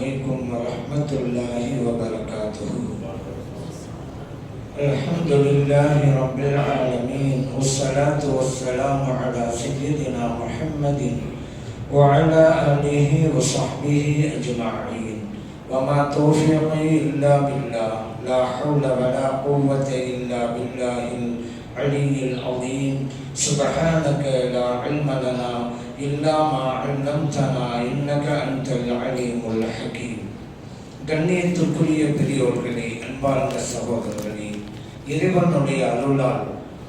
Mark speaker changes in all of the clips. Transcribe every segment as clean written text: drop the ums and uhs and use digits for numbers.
Speaker 1: عليكم ورحمة الله وبركاته. الحمد لله رب العالمين، والصلاة والسلام على سيدنا محمد وعلى آله وصحبه أجمعين. وما توفيقي إلا بالله، لا حول ولا قوة إلا بالله العلي العظيم. سبحانك لا علم لنا إلا ما علمتنا إنك أنت العليم الحكيم. கண்ணியத்திற்குரிய பெரியோர்களே, அன்பார்ந்த சகோதரர்களே, இறைவனுடைய அருளால்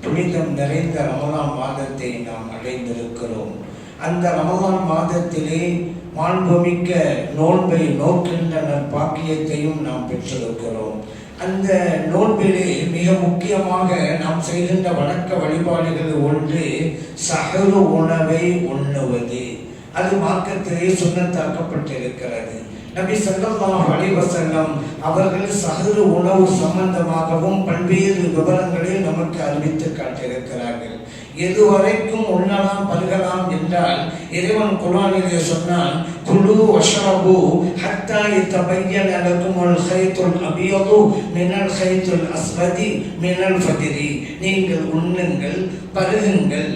Speaker 1: புனிதம் நிறைந்த ரமலான் மாதத்தை நாம் அடைந்திருக்கிறோம். அந்த ரமலான் மாதத்திலே மாண்புமிக்க நோன்பை நோக்கின்ற பாக்கியத்தையும் நாம் பெற்றிருக்கிறோம். அந்த நோன்பிலே மிக முக்கியமாக நாம் செய்கின்ற வணக்க வழிபாடுகள் ஒன்று சஹரு உணவை உண்ணுவது. அது மார்க்கத்திலே சுன்னத்தாக்கப்பட்டிருக்கிறது. நபி ஸல்லல்லாஹு அலைஹி வஸல்லம் அவர்கள் சஹரு உணவு சம்பந்தமாகவும் பல்வேறு விவரங்களை நமக்கு அறிவித்து காட்டியிருக்கிறார்கள். எதுவரைக்கும் உண்ணலாம் பருகலாம் என்றால் இறைவன் குர்ஆனிலே சொன்னான், குலு வஷ்ரபு ஹத்தா யதபய்யன லகுமுல் கைத்துல் அபியது மினல் கைத்துல் அஸ்வதி மினல் ஃபஜ்ரி. நீங்கள் உண்ணுங்கள், பருகுங்கள்,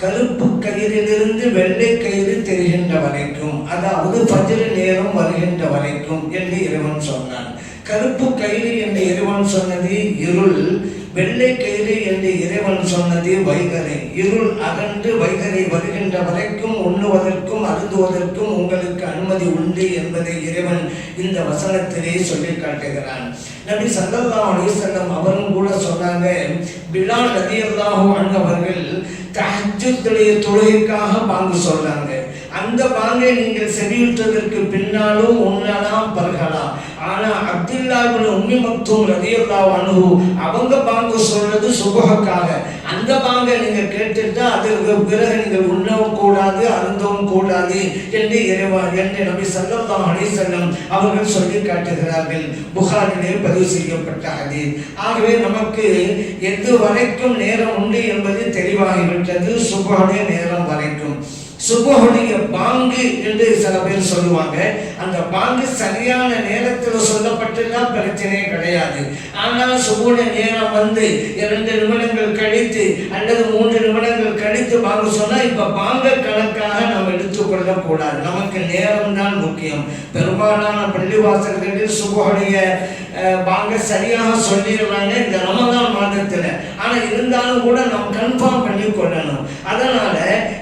Speaker 1: கருப்பு கயிறிலிருந்து வெள்ளை கயிறு தெரிகின்ற வரைக்கும், அதாவது ஃபஜ்ர் நேரம் வருகின்ற வரைக்கும் என்று இறைவன் சொன்னான். கருப்பு கயிறு என்று இறைவன் சொன்னது இருள், வெள்ளை கயிறு என்று இறைவன் சொன்னது வைகரை. இருள் அகன்று வைகரை வருகின்ற வரைக்கும் உண்ணுவதற்கும் அருந்துவதற்கும் உங்களுக்கு அனுமதி உண்டு என்பதை இறைவன் இந்த வசனத்திலே சொல்லி காட்டுகிறான். நபி ஸல்லல்லாஹு அலைஹி வஸல்லம் அவரும் கூட சொன்னாங்க, பிலால் ரலியல்லாஹு அன்ஹு அவர்கள் தஹஜ்ஜுடைய தொழுகைக்காக பாங்கு சொல்றாங்க. அந்த பாங்கை நீங்கள் செவியுற்றதற்கு பின்னாலும் உண்ணலாம் பருகலாம். ஆனா அப்துல்லா இப்னு உம்மி மக்தூம் ரலியல்லாஹு அன்ஹு அவங்க பாங்கு சொல்றது சுபஹக்காக. அந்த பாங்கை நீங்க கேட்டுட்டா அதற்கு பிறகு நீங்கள் உண்ணவும் கூடாது, அருந்தவும் கூடாது என்று இறைவன் என்று நபி ஸல்லல்லாஹு அலைஹி வஸல்லம் அவர்கள் சொல்லி காட்டுகிறார்கள். புகாரிலே பதிவு செய்யப்பட்ட ஹதீஸ். ஆகவே நமக்கு எது வரைக்கும் நேரம் உண்டு என்பது தெளிவாகிவிட்டது. சுபஹுடைய நேரம் வரைக்கும். சுபஹுடைய பாங்கு என்று சில பேர் சொல்லுவாங்க. அந்த பாங்கு சரியான நேரத்தில் சொல்லப்பட்டுனா பிரச்சனையே கிடையாது. ஆனால் சுபஹுடைய நேரம் வந்து 2 நிமிடங்கள் கழித்து அல்லது 3 நிமிடங்கள் கழித்து பாங்கு சொன்னா இப்ப பாங்க கணக்காக நாம் எடுத்துக்கொள்ள கூடாது. நமக்கு நேரம் தான் முக்கியம். பெரும்பாலான பள்ளிவாசல்களில் சுபஹுடைய பாங்க சரியாக சொல்லிடுறாங்க இந்த ரமலான் மாதத்துல. ஆனா இருந்தாலும் கூட நாம் கன்ஃபார்ம் பண்ணி கொள்ளணும். அதனால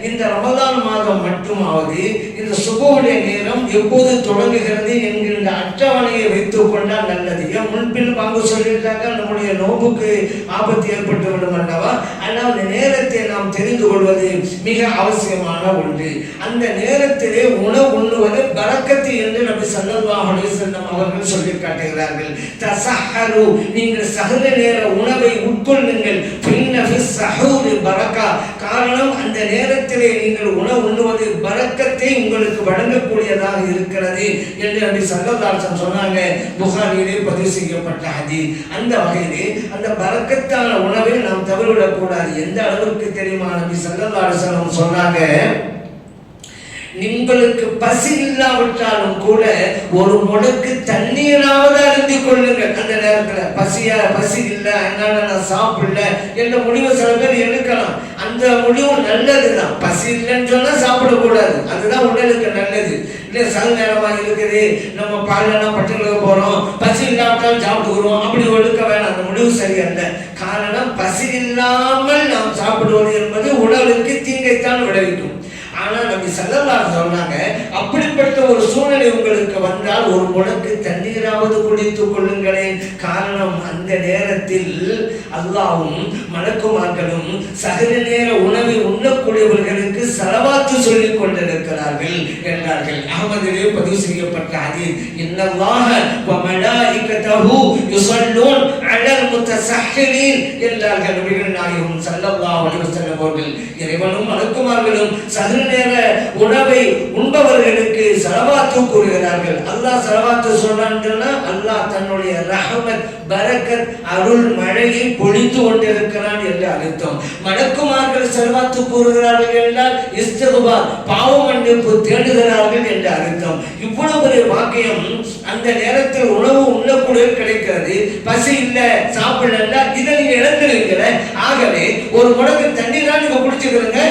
Speaker 1: இந்த ரமலான் மாதம் மட்டுமாவது இந்த சுபஹுடைய நேரம் எப்போது தொடங்குகிறது என்கின்ற அட்டவணையை வைத்துக் கொண்டால் நல்லது. ஏன் முன்பின் பாங்கு சொல்லிட்டாங்க நம்முடைய நோம்புக்கு ஆபத்து ஏற்பட்டு விடும் அல்லவா? ஆனால் அந்த நேரத்தை நாம் தெரிந்து கொள்வது மிக அவசியமான ஒன்று. அந்த நேரத்திலே உணவு உண்ணுவது பரக்கத்து என்று நபி ஸல்லல்லாஹு அலைஹி வஸல்லம் அவர்கள் சொல்லி காட்டுகிறார்கள். தஸஹரு, நீங்கள் சஹர் நேர உணவை உட்கொள்ளுங்கள். ஃபின்ன ஃபிஸ் ஸஹூரி பரக்கா, காரணம் அந்த நேரத்திலே நீங்கள் உணவு உண்ணுவது பரக்கத்தை உங்களுக்கு வழங்கக்கூடியதாக இருக்கிறது என்று நபி ஸல்லல்லாஹு அலைஹி வஸல்லம் சொன்னாங்க. புகாரியிலே பதிவு செய்யப்பட்ட ஹதீஸ். அந்த வகையிலே அந்த பரக்கத்தான உணவை நாம் தவறவிடக் கூடாது. எந்த அளவுக்கு தெரியுமா? நபி ஸல்லல்லாஹு அலைஹி வஸல்லம் சொன்னாங்க, உங்களுக்கு பசி இல்லாவிட்டாலும் கூட ஒரு முடக்கு தண்ணீராவது அருந்திக் கொள்ளுங்கள். அந்த நேரத்தில் பசி இல்லை அதனால நான் சாப்பிடல என்ற முடிவு சில பேர் எடுக்கலாம். அந்த முடிவு நல்லதுதான். பசி இல்லைன்னு சொன்னா சாப்பிடக்கூடாது, அதுதான் உடலுக்கு நல்லது. இல்லை சில நேரமா இருக்குது நம்ம பாலெல்லாம் பட்டுக்க போறோம், பசி இல்லாவிட்டாலும் சாப்பிட்டுக்கிறோம், அப்படி ஒடுக்க வேணாம். அந்த முடிவு சரியல்ல. காரணம் பசி இல்லாமல் நாம் சாப்பிடுவது என்பது உடலுக்கு தீங்கைத்தான் விளைவிக்கும். ஆனா நபி ஸல்லல்லாஹு அலைஹி வஸல்லம் சொன்னாங்க, அப்படிப்பட்ட ஒரு சூழ்நிலை உங்களுக்கு வந்தால் ஒரு முடக்கு தண்ணீராவது குடித்துக் கொள்ளுங்களேன். காரணம் அந்த நேரத்தில் அல்லாஹ்வும் மலக்குமார்களும் சஹர் நேர உணவை உண்ணக்கூடியவர்களுக்கு ஸலவாத்து சொல்லிக் கொண்டிருக்கிறார்கள் என்றார்கள். அஹ்மதிலே பதிவு செய்யப்பட்ட ஹதீஸ், இன்னல்லாஹ வ மலாயிகத்தஹு யுஸல்லூன் அலல் முத்தஸஹ்ஹிரீன் என்றார்கள் நபிகள் நாயகம் ஸல்லல்லாஹு அலைஹி வஸல்லம் அவர்கள். இறைவனும் மலக்குமார்களும் சஹர் நேர உணவை உண்பவர்களுக்கு ஸலவாத்து கூறுகிறார்கள். அல்லாஹ் ஸலவாத்து சொன்னான்னா அல்லாஹ் தன்னுடைய ரஹமத், பரக்கத், அருள் மழையை பொழிந்து கொண்டிருக்கிறான் என்று அர்த்தம். மலக்குமார்கள் ஸலவாத்து கூறுகிறார்கள் என்றால் இஸ்திக்பார், பாவ மன்னிப்பு தேடுகிறார்கள் என்று அர்த்தம். இவ்வளவு பெரிய வாக்கியம் அந்த நேரத்தில் உணவு உண்ணக்கூடிய கிடைக்கிறது. பசி இல்ல, சாப்பிடல, இதை நீங்க இழந்துருவீங்கள. ஆகவே ஒரு முடக்கு தண்ணீர் தான் நீங்க குடிச்சுக்கிறீங்க.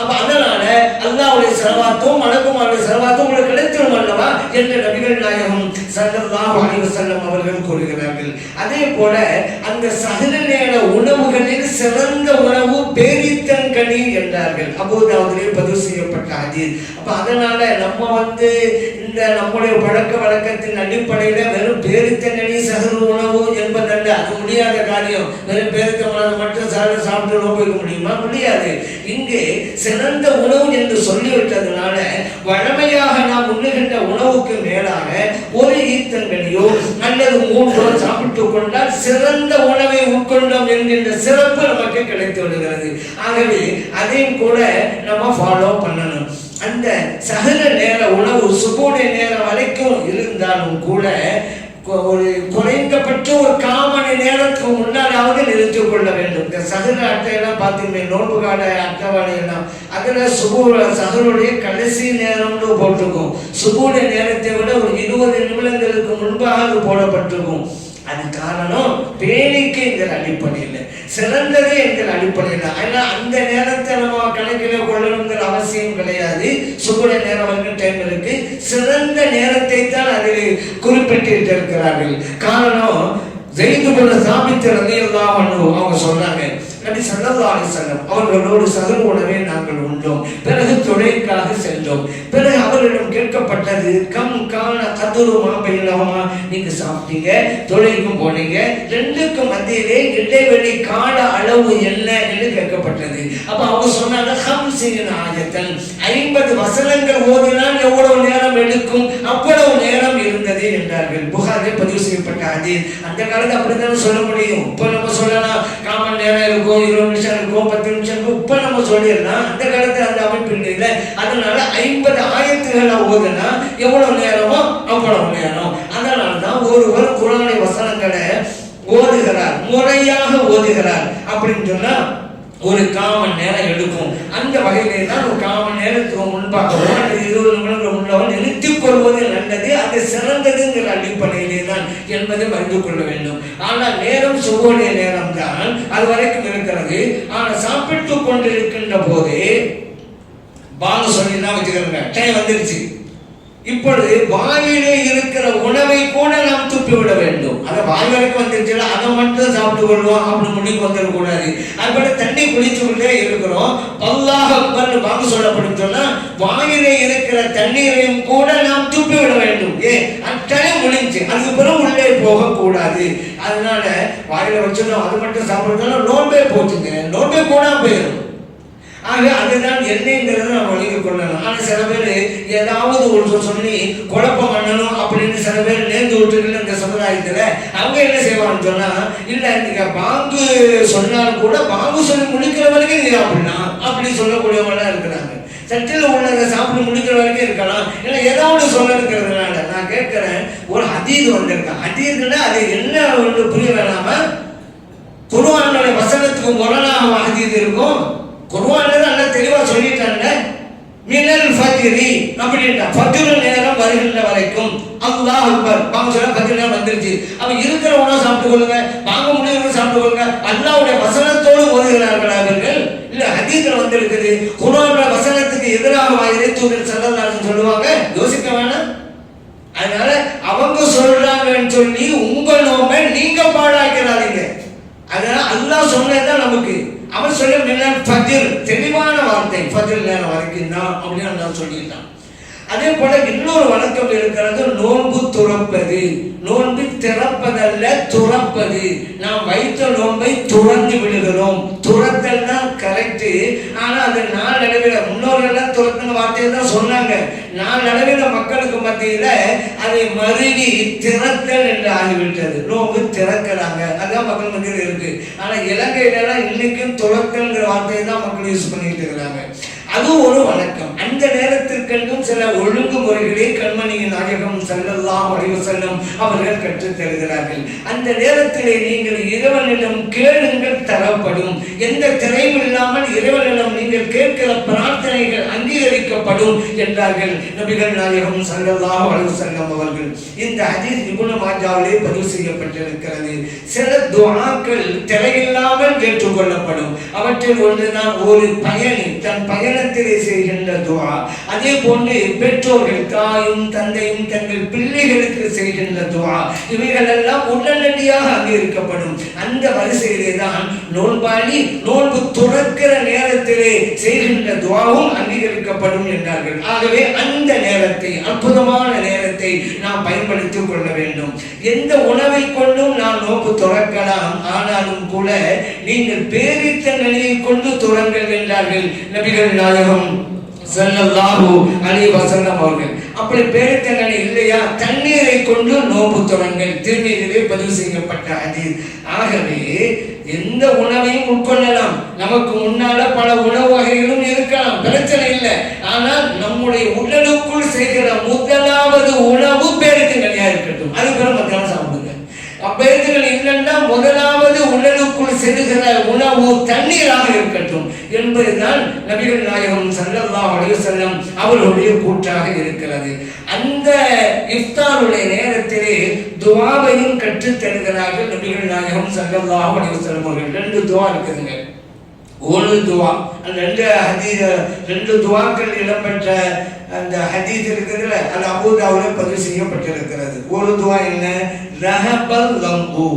Speaker 1: அப்ப அதனால அல்லாஹ்வுடைய ஸலவாத்தும் மலக்குமாருடைய ஸலவாத்தும் உங்களுக்கு கிடைத்திரும் அல்லவா என்று நபிகள் நாயகம் ஸல்லல்லாஹு அலைஹி வஸல்லம் அவர்கள் கூறுகிறார்கள். அதே போல அந்த சஹ்ர நேர உணவுகளில் சிறந்த உணவு பேரித்தங்கனி என்றார்கள். அபூதாவுதிலே பதிவு செய்யப்பட்ட ஹதீஸ். அப்ப அதனால நம்ம இந்த நம்முடைய பழக்க வழக்கத்தின் அடிப்படையில வெறும் பேரித்தங்கனி சஹ்ர உணவு என்பதல்ல, அது முடியாத காரியம். வெறும் பேரித்தங்கனி மட்டும் சாப்பிட்டு நோக்க முடியுமா? முடியாது. இங்கே சிறந்த உணவு என்று சொல்லிவிட்டதுனால வழமையாக நாம் உண்ணுகின்ற உணவுக்கு மேலாக ஒரு ஈத்தங்கனியோ அல்லது 3 சாப்பிட்டு கொண்டால் சிறந்த உணவை உட்கொண்டோம் என்கின்ற சிறப்பு நமக்கு கிடைத்து விடுகிறது. ஆகவே அதையும் கூட நம்ம ஃபாலோ பண்ணணும். அந்த சஹ்ர நேர உணவு சுபுடைய நேரம் வரைக்கும் இருந்தாலும் கூட ஒரு குறைந்தபட்ச ஒரு 1/4 மணி நேரத்துக்கு முன்னாலாவது நிறுத்திக் கொள்ள வேண்டும். இந்த சஹ்ர அட்டையெல்லாம் பார்த்தீங்கன்னா நோன்பு கால அட்டவாடை எல்லாம் அதுல சஹ்ருடைய கடைசி நேரம்னு போட்டிருக்கும். சுபுடைய நேரத்தை விட ஒரு 20 நிமிடங்களுக்கு முன்பாக அது போடப்பட்டிருக்கும். அது காரணம் பேணிக்கு என்கிற அடிப்படையில், சிறந்தது என்கிற அடிப்படையில். ஆனால் அந்த நேரத்தை நம்ம கணக்கில் கொள்ளணுங்கிற அவசியம் கிடையாது. சுபுடைய நேரம் வரைக்கும் டைம் இருக்கு. சிறந்த நேரத்தை தான் அதில் குறிப்பிட்டு இருக்கிறார்கள். காரணம் ஸைத் இப்னு சாபித் ரலியல்லாஹு அன்ஹு அவங்க சொல்றாங்க, நபி ஸல்லல்லாஹு அலைஹி வஸல்லம் அவர்களோடு சஹ்ர் உணவை நாங்கள் உண்டோம். பிறகு தொழுகைக்காக சென்றோம். பிறகு அவர்களிடம் கேட்கப்பட்டது, கம் கான கதுரு மா பைனஹுமா, நீங்க சாப்பிட்டீங்க, தொழுகைக்கும் போனீங்க, ரெண்டுக்கும் மத்தியிலே இடைவெளி கால அளவு என்ன என்று கேட்கப்பட்டது. அப்ப அவங்க சொன்னாங்க 50 ஆயத்தன், 50 வசனங்கள் ஓதினால் எவ்வளவு நேரம் எடுக்கும், அவ்வளவு நேரம் இருந்தது என்றார்கள். புகாரில் பதிவு செய்யப்பட்ட ஹதீஸ். அந்த காலத்துல அப்படித்தான் சொல்ல முடியும். இப்ப நம்ம சொல்லலாம் 1/4 மணி நேரம் இருக்கும், 20 நிமிஷம் இருக்கும், 10 நிமிஷம் இருக்கும். இப்ப நம்ம சொல்லிடலாம். அந்த காலத்துல அந்த அமைப்பு இல்லை. அதனால 50 ஆயத்துகளை ஓதுனா எவ்வளவு நேரமோ அவ்வளவு நேரம். அதனால்தான் ஒருவர் குர்ஆனை வசனங்களை ஓதுகிறார், முறையாக ஓதுகிறார் அப்படின்னு சொன்னா ஒரு 1/4 மணி நேரம் எடுக்கும். அந்த வகையிலே தான் ஒரு 1/4 மணி நேரத்துக்கு முன்பாகவோ அல்லது 20 நிமிடங்கள் முன்னாவோ நிறுத்திக் கொள்வது நல்லது. அது சிறந்ததுங்கிற அடிப்படையிலே தான் என்பதை அறிந்து கொள்ள வேண்டும். ஆனால் நேரம் சுபோடைய நேரம் தான் அது வரைக்கும் இருக்கிறது. ஆனால் சாப்பிட்டு கொண்டிருக்கின்ற போது பாங்க சொல்லி தான் வச்சுக்கிறோங்க, டைம் வந்துருச்சு. இப்பொழுது வாயிலே இருக்கிற உணவை கூட நாம் துப்பிவிட வேண்டும். அதை வாய் வரைக்கும் வந்துருச்சுல, அதை மட்டும் சாப்பிட்டு கொள்வோம் அப்படின்னு முடிவுக்கு வந்துடக்கூடாது. அதுபோல தண்ணி குளிச்சுக்கிட்டே இருக்கிறோம், அல்லாஹ் அக்பர்னு வாங்க சொல்லப்படும் சொன்னா வாயிலே இருக்கிற தண்ணீரையும் கூட நாம் துப்பிவிட வேண்டும். அட்டனை முடிஞ்சு அதுக்கு பிறகு உள்ளே போகக்கூடாது. அதனால வாயில வச்சிருந்தோம் அது மட்டும் சாப்பிடுறதுனால நோன்பே போச்சுங்க, நோன்பே கூட போயிடும். ஆக அதுதான் என்னங்கிறத நம்ம வழங்கி கொள்ளணும். ஆனால் சில பேர் ஏதாவது ஒரு சொல்லி குழப்பம் பண்ணணும் அப்படின்னு சில பேர் நேர்ந்து விட்டுருக்குன்னு இந்த சமுதாயத்தில் அவங்க என்ன செய்வான்னு சொன்னா, இல்லை நீங்க பாங்கு சொன்னாலும் கூட பாங்கு சொல்லி முடிக்கிற வரைக்கும் நீங்க சாப்பிடலாம் அப்படின்னு சொல்லக்கூடியவங்களாம் இருக்கிறாங்க. சட்டில் உள்ளதை சாப்பிட்டு முடிக்கிற வரைக்கும் இருக்கலாம். இல்லை ஏதாவது சொல்லிருக்கிறதுனால நான் கேட்கிறேன், ஒரு ஹதீஸ் வந்திருக்கேன். ஹதீஸ்னா அது என்ன ஒன்று புரிய வேணாம, குர்ஆனுடைய வசனத்துக்கு முரணாக ஹதீஸ் இருக்கும். குர்ஆன்ல நல்லா தெளிவா சொல்லிட்டாங்க, மினல் ஃபஜ்ரி அப்படின்னா ஃபஜ்ர் நேரம் வருகின்ற வரைக்கும் அல்லாஹ் அக்பர் பாங்க சொல்ல ஃபஜ்ர் நேரம் வந்துருச்சு. அப்ப இருக்கிற உணவை சாப்பிட்டு கொள்ளுங்க, வாங்க முடியவங்க சாப்பிட்டு கொள்ளுங்க. அல்லாஹ்வுடைய வசனத்தோடு ஓதுகிறார்கள் அவர்கள். இல்ல ஹதீஸ்ல வந்திருக்குது, குர்ஆன்ல வசனத்துக்கு எதிராக வாயிலே தூதர் ஸல்லல்லாஹு அலைஹி சொல்லுவாங்க, யோசிக்க வேணாம். அதனால அவங்க சொல்றாங்கன்னு சொல்லி உங்க நோமை நீங்க பாழாக்கிறாதீங்க. அதனால அல்லாஹ் சொன்னதுதான் நமக்கு. அவன் சொல்ல ஃபஜ்ர் தெளிவான வார்த்தை, ஃபஜ்ர் நேரம் வரைக்கும் தான் அப்படின்னு அல்லாஹ் சொல்லிட்டான். அதே போல இன்னொரு வழக்கம் இருக்கிறது, நோன்பு துறப்பது. நோன்பு திறப்பதல்ல, துறப்பது. நாம் வைத்த நோன்பை துறந்து விடுகிறோம். துறத்தல் தான் கரெக்ட். ஆனா அது நாளடைவில் முன்னோர்கள் துறத்துன வார்த்தையை தான் சொன்னாங்க. நாளடைவில் மக்களுக்கு மத்தியில அதை மருவி திறத்தல் என்று ஆகிவிட்டது. நோன்பு திறக்கிறாங்க, அதுதான் மக்கள் மத்தியில் இருக்கு. ஆனா இலங்கையில இன்னைக்கும் துறத்தல்ங்கிற வார்த்தையை தான் மக்கள் யூஸ் பண்ணிட்டு இருக்கிறாங்க. அது ஒரு வணக்கம். அந்த நேரத்திற்கென்றும் சில ஒழுங்குமுறைகளை கண்மணியின் நாயகம் ஸல்லல்லாஹு அலைஹி வஸல்லம் அவர்கள் கற்றுத் தருகிறார்கள். அந்த நேரத்திலே நீங்கள் இறைவனிடம் கேளுங்கள், தரப்படும். எந்த திரையும் இல்லாமல் இறைவனிடம் நீங்கள் கேட்கிற பிரார்த்தனைகள் அங்கீகரிக்கப்படும் என்றார்கள் நபிகள் நாயகம் ஸல்லல்லாஹு அலைஹி வஸல்லம் அவர்கள். இந்த ஹதீஸ் இப்னு மாஜாவிலே பதிவு செய்யப்பட்டிருக்கிறது. சில துஆக்கள் திரையில்லாமல் ஏற்றுக்கொள்ளப்படும். அவற்றில் ஒன்றுதான் ஒரு பயணி தன் பயணத்திலே செய்கின்ற துஆ. அதே போன்று பெற்றோர்கள், தாயும் தந்தையும் தங்கள் பிள்ளைகளுக்கு செய்கின்ற துஆ, இவைகள் எல்லாம் உடனடியாக அங்கீகரிக்கப்படும். அந்த வரிசையிலே தான் நோன்பாளி நோன்பு துறக்கிற நேரத்திலே செய்கின்ற துஆவும் அங்கீகரிக்கப்படும் என்றார்கள். ஆகவே அந்த நேரத்தை, அற்புதமான நேரத்தை நாம் பயன்படுத்திக் கொள்ள வேண்டும். எந்த உணவை கொண்டும் நாம் நோன்பு துறக்கலாம். ஆனாலும் கூட நீங்கள் பேரித்த நிலையை கொண்டு துறங்கள் என்றார்கள் நபிகள் நாயகம் ஸல்லல்லாஹு அலைஹி வஸல்லம் அவர்கள். அப்படி பேரித்தங்கனை இல்லையா, தண்ணீரை கொண்டு நோன்பு துறங்கள். திருமீதிலே பதிவு செய்யப்பட்ட ஹதீஸ். ஆகவே எந்த உணவையும் உட்கொள்ளலாம். நமக்கு முன்னால பல உணவு வகைகளும் இருக்கலாம், பிரச்சனை இல்லை. ஆனால் நம்முடைய உடலுக்குள் செய்கிற முதலாவது உணவு பேரித்தங்கனையா இருக்கட்டும். அது பிறகு மத்தியானம் சாப்பிடுங்க. அப்பேர்கள் இல்லைன்னா முதலாவது உடலுக்குள் செல்கிற உணவு தண்ணீராக இருக்கட்டும் என்பதுதான் நபிகள் நாயகம் ஸல்லல்லாஹு அலைஹி வஸல்லம் அவர்களுடைய கூற்றாக இருக்கிறது. அந்த இஃப்தாருடைய நேரத்திலே துஆவையும் கற்றுத் தருகிறார்கள் நபிகள் நாயகம் ஸல்லல்லாஹு அலைஹி வஸல்லம் அவர்கள். 2 துஆ இருக்குதுங்க. ஒரு துஆ, அந்த ரெண்டு துஆக்கள் இடம்பெற்ற அந்த ஹதீஸ் இருக்குதுல, அது அபூ தாவூதில் பதிவு செய்யப்பட்டிருக்கிறது. ஒரு துஆ என்ன? ரஹபல் லம்பு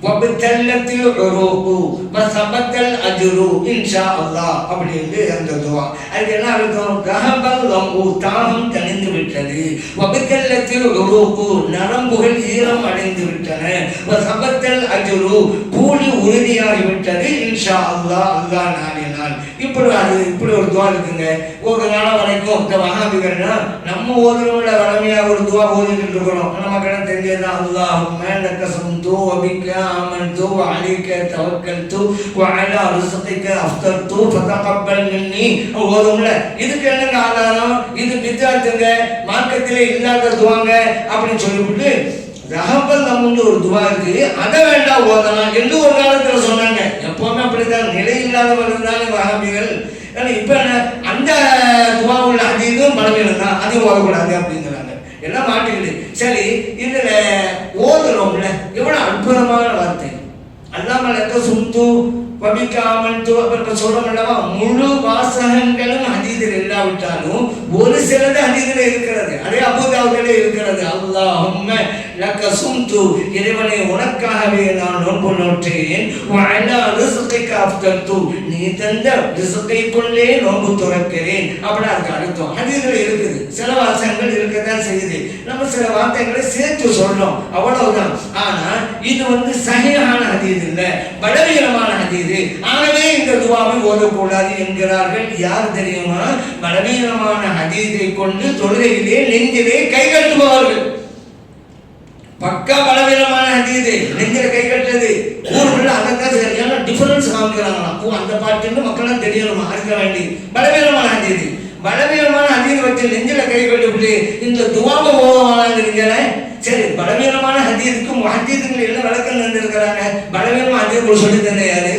Speaker 1: வபதல்லத்தில் உரூகு வஸபத்தல் அஜ்ரு இன்ஷா அல்லாஹ் அப்படின்னு அந்த துஆ. அது என்ன அர்த்தம்? ரஹபல் லம்பு தாகம் தணிந்து விட்டது, வபதல்லத்தில் உரூகு நரம்புகள் ஈரம் அடைந்து விட்டன, வஸபத்தல் அஜ்ரு கூலி உறுதியாகி விட்டது, இன்ஷா அல்லாஹ் அல்லாஹ் நாடினால். இப்படி ஒரு துஆ இருக்குங்க. ஒரு காலம் வரைக்கும் இந்த வஹாபிகள்னா நம்ம ஓதுறவங்கள வளமையா ஒரு துஆ ஓதிட்டு இருக்கிறோம். நமக்கு என்ன தெரிஞ்சது? அல்லாஹும்ம லக்க ஸம்து வபிக்க ஆமன்து வஅலைக தவக்கல்து வஅலா ரிஸ்கிக அஃப்தர்து ஃபதகப்பல் மின்னி ஓதும்ல. இதுக்கு என்னங்க ஆதாரம்? இது பித்அத்துங்க, மார்க்கத்திலே இல்லாத துஆங்க அப்படின்னு சொல்லிவிட்டு ரஹபல் லம்னு ஒரு துஆ இருக்கு, அதை வேண்டாம் ஓதலாம் என்று ஒரு காலத்துல சொன்னாங்க. எப்பவுமே அப்படிதான், நிலை இல்லாதவர்கள் தானே வஹாபிகள். இப்ப அந்த துஆ உள்ள ஹதீஸும் பலவீனம் தான், அதையும் ஓதக்கூடாது அப்படிங்கிறாங்க. எல்லாம் மாட்டிக்கிது. சரி, இதுல ஓதுறோம்ல, எவ்வளவு அற்புதமான வார்த்தை. அல்லாஹ் லக்க ஸம்து வபிக ஆமன்து அப்ப சொல்றோம் அல்லவா, முழு வாசகங்களும் ஹதீஸில் இல்லாவிட்டாலும் ஒரு சிலது ஹதீஸில் இருக்கிறது. அதே அபூ தாவூதிலே இருக்கிறது. அல்லாஹும்ம லக்க ஸம்து, இறைவனே உனக்காகவே நான் நோன்பு நோற்றேன், வஅலா ரிஸ்கிக அஃப்தர்து, நீ தந்த ரிஸ்கை கொண்டே நோன்பு துறக்கிறேன். அப்படி அதுக்கு அர்த்தம் ஹதீஸில் இருக்குது. சில வாசகங்கள் இருக்கத்தான் செய்யுது. நம்ம சில வார்த்தைகளை சேர்த்து சொல்றோம், அவ்வளவுதான். ஆனா இது சஹீஹான ஹதீஸ் இல்லை, பலவீனமான ஹதீஸ். ஆகவே இந்த துஆவை ஓதக்கூடாது என்கிறார்கள். யார் தெரியுமா? பலவீனமான ஹதீஸை கொண்டு தொழுகையிலே நெஞ்சிலே கை கட்டுபவர்கள். பக்கா பலவீனமான ஹதீஸ், நெஞ்சில கை கட்டுறது. ஊருக்குள்ள அதைத்தான் சரியான டிஃபரன்ஸ் காமிக்கிறாங்களாம். அந்த பாட்டுன்னு மக்களும் தெரியணுமா, அறிக்க வேண்டி. பலவீனமான ஹதீஸ், பலவீனமான ஹதீஸ் வச்சு நெஞ்சில கை கட்டுவிட்டு இந்த துஆவை ஓதவானாங்கிறீங்களே. சரி, பலவீனமான ஹதீஸுக்கு முஹத்தீஸ்கள் என்ன விளக்கம் தந்திருக்கிறாங்க? பலவீனமான ஹதீஸ் சொல்லி தந்த யாரு?